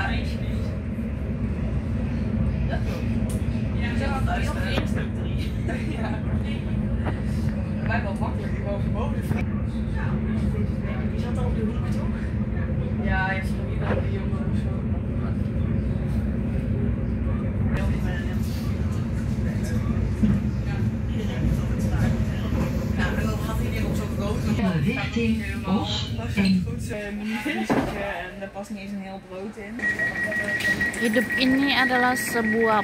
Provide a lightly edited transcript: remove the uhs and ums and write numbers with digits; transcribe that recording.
Wij wel makkelijk, die mogen boven. Je zat al op de hoek, toch? Ja, je zit nog niet bij de jongen of zo. Richting Os en en daar past niet eens een heel brood in. Hidup ini adalah sebuah